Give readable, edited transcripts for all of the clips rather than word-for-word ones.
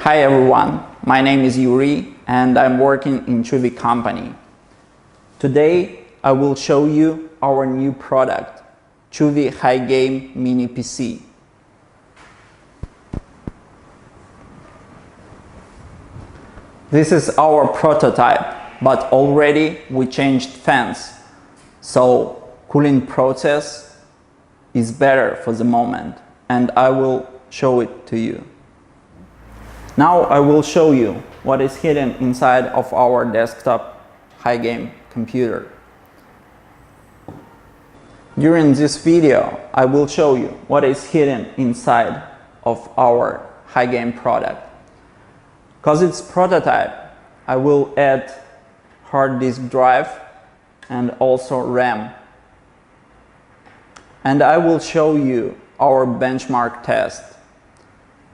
Hi everyone, my name is Yuri and I'm working in Chuwi company. Today I will show you our new product, Chuwi HiGame Mini PC. This is our prototype, but already we changed fans, so cooling process is better for the moment and I will show it to you. Now I will show you what is hidden inside of our desktop HiGame computer. During this video, I will show you what is hidden inside of our HiGame product. Because it's prototype, I will add hard disk drive and also RAM. And I will show you our benchmark test,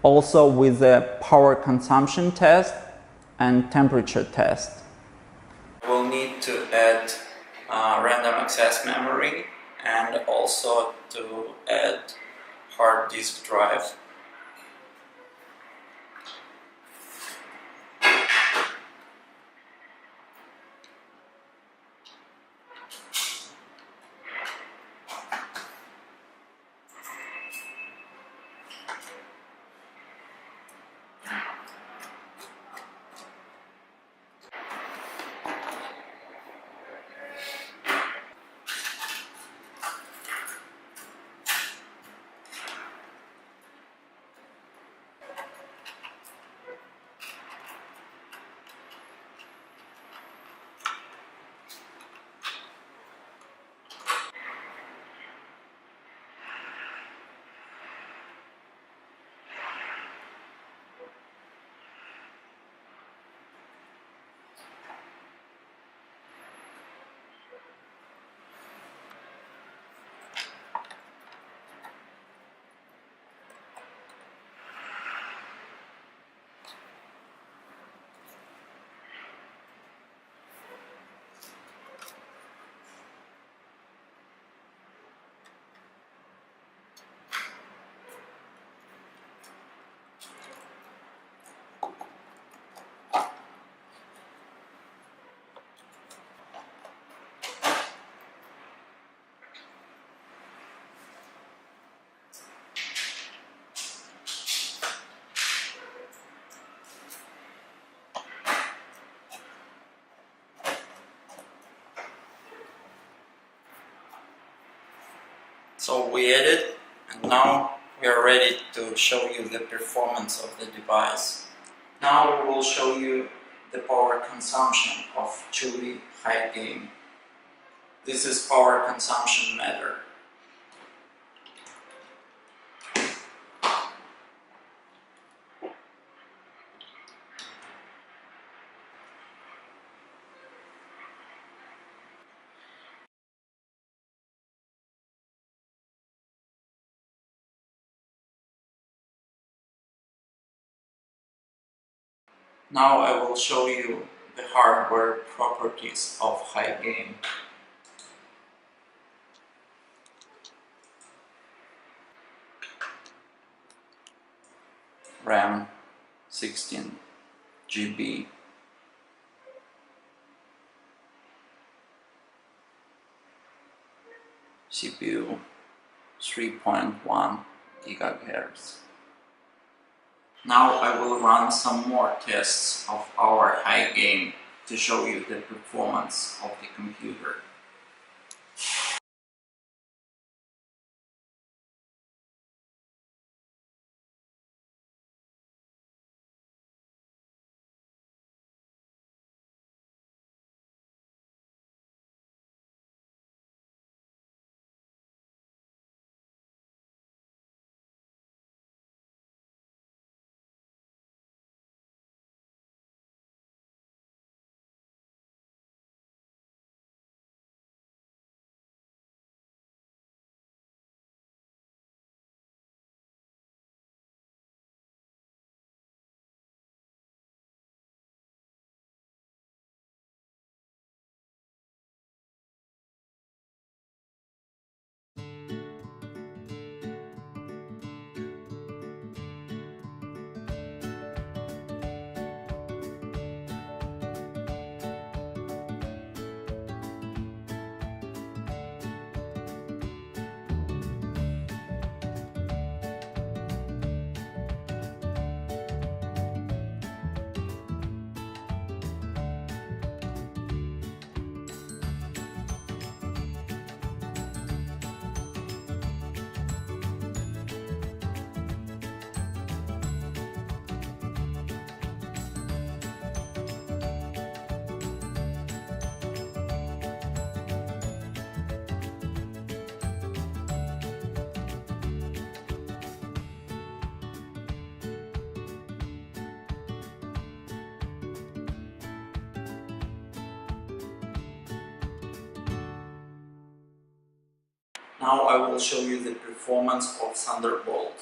also with a power consumption test and temperature test. We'll need to add random access memory and also to add hard disk drive. So we added, and now we are ready to show you the performance of the device. Now we will show you the power consumption of Chuwi HiGame. This is power consumption meter. Now I will show you the hardware properties of HiGame. RAM 16 GB, CPU 3.1 GHz. Now I will run some more tests of our HiGame to show you the performance of the computer. Now I will show you the performance of Thunderbolt.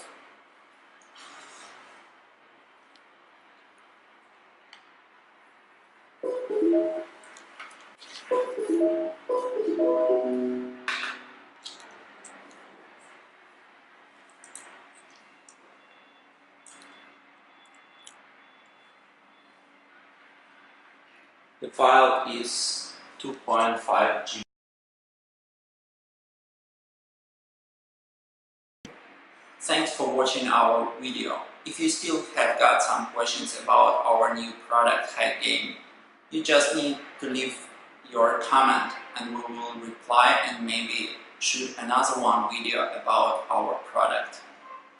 The file is 2.5 GB. Thanks for watching our video. If you still have got some questions about our new product HiGame, you just need to leave your comment and we will reply and maybe shoot another one video about our product.